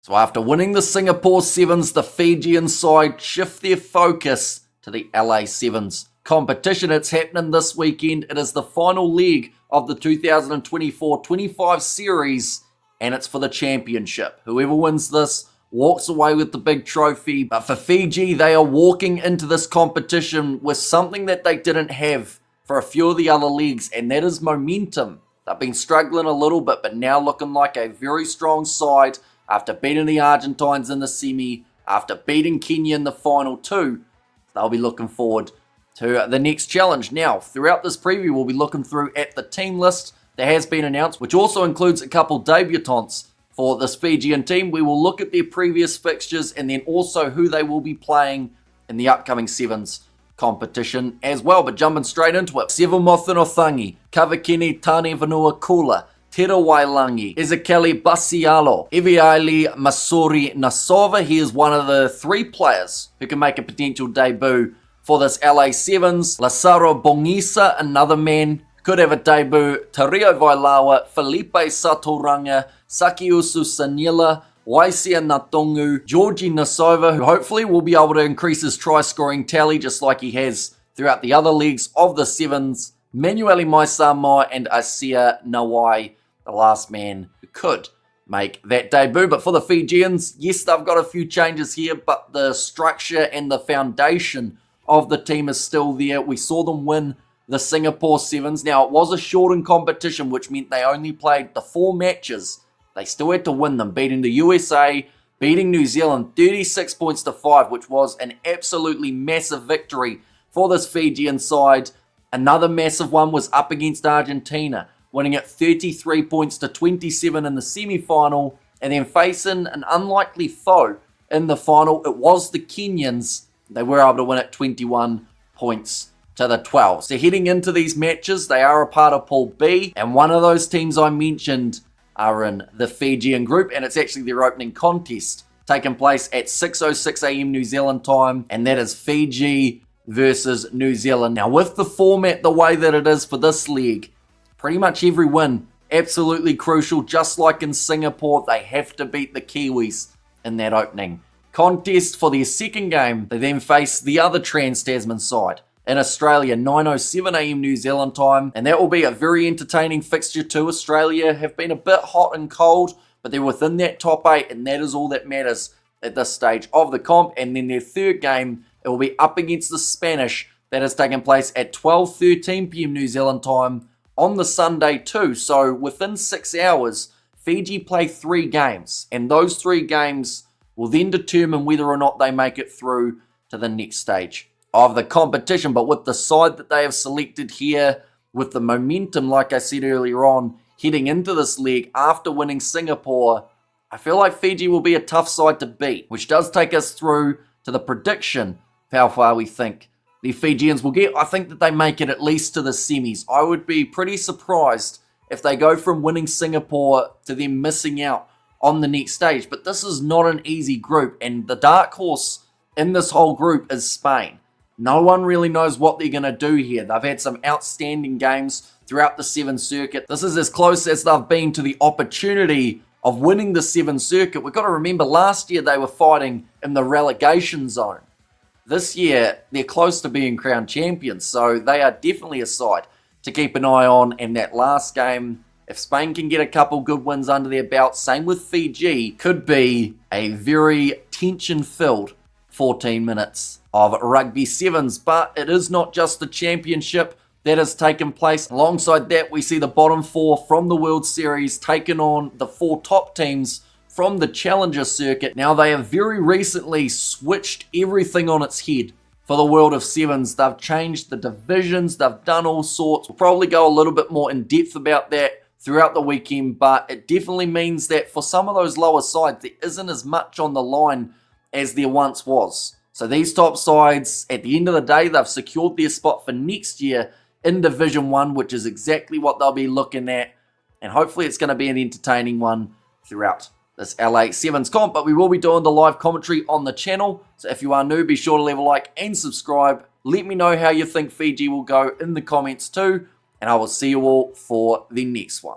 So after winning the Singapore Sevens, the Fijian side shift their focus to the LA Sevens competition. It's happening this weekend. It is the final leg of the 2024-25 series, and it's for the championship. Whoever wins this walks away with the big trophy. But for Fiji, they are walking into this competition with something that they didn't have for a few of the other leagues, and that is momentum. They've been struggling a little bit, but now looking like a very strong side after beating the Argentines in the semi, after beating Kenya in the final too. They'll be looking forward to the next challenge. Now, throughout this preview, we'll be looking through at the team list that has been announced, which also includes a couple debutants for this Fijian team. We will look at their previous fixtures and then also who they will be playing in the upcoming Sevens competition as well. But jumping straight into it, Sevu Mothinotangi, Kavakini Tane Vanua Kula, Tera Wailangi, Ezekiel Basialo, Eviaili Masuri Nasova. He is one of the three players who can make a potential debut for this LA Sevens. Lasaro Bongisa, another man, could have a debut. Tario Vailawa, Felipe Satoranga, Sakiusu Sanila, Waisia Natongu, Georgie Nasova, who hopefully will be able to increase his try-scoring tally just like he has throughout the other leagues of the Sevens. Manueli Maisama and Asia Nawai, the last man who could make that debut. But for the Fijians, yes, they've got a few changes here, but the structure and the foundation of the team is still there. We saw them win the Singapore Sevens. Now, it was a shortened competition, which meant they only played the 4 matches. They still had to win them, beating the USA, beating New Zealand 36 points to 5, which was an absolutely massive victory for this Fijian side. Another massive one was up against Argentina, winning it 33 points to 27 in the semi-final, and then facing an unlikely foe in the final. It was the Kenyans. They were able to win it 21 points to the 12. So heading into these matches, they are a part of Pool B, and one of those teams I mentioned are in the Fijian group, and it's actually their opening contest taking place at 6:06 a.m. New Zealand time, and that is Fiji versus New Zealand. Now, with the format the way that it is for this league, pretty much every win absolutely crucial. Just like in Singapore, they have to beat the Kiwis in that opening contest. For their second game, they then face the other Trans-Tasman side in Australia, 9:07 a.m. New Zealand time, and that will be a very entertaining fixture too. Australia have been a bit hot and cold, but they're within that top 8, and that is all that matters at this stage of the comp. And then their third game, it will be up against the Spanish. That is taking place at 12:13 p.m. New Zealand time on the Sunday too. So within 6 hours, Fiji play 3 games, and those 3 games will then determine whether or not they make it through to the next stage of the competition. But with the side that they have selected here, with the momentum, like I said earlier on, heading into this league after winning Singapore, I feel like Fiji will be a tough side to beat, which does take us through to the prediction of how far we think the Fijians will get. I think that they make it at least to the semis. I would be pretty surprised if they go from winning Singapore to them missing out on the next stage. But this is not an easy group, and the dark horse in this whole group is Spain. No one really knows what they're going to do here. They've had some outstanding games throughout the Sevens circuit. This is as close as they've been to the opportunity of winning the Sevens circuit. We've got to remember last year they were fighting in the relegation zone. This year, they're close to being crowned champions, so they are definitely a side to keep an eye on. And that last game, if Spain can get a couple good wins under their belt, same with Fiji, could be a very tension-filled 14 minutes of rugby sevens. But it is not just the championship that has taken place. Alongside that, we see the bottom 4 from the World Series taking on the 4 top teams from the Challenger circuit. Now, they have very recently switched everything on its head for the world of sevens. They've changed the divisions, they've done all sorts. We'll probably go a little bit more in depth about that throughout the weekend, but it definitely means that for some of those lower sides, there isn't as much on the line as there once was. So these top sides, at the end of the day, they've secured their spot for next year in Division 1, which is exactly what they'll be looking at. And hopefully it's going to be an entertaining one throughout this LA Sevens comp. But we will be doing the live commentary on the channel. So if you are new, be sure to leave a like and subscribe. Let me know how you think Fiji will go in the comments too. And I will see you all for the next one.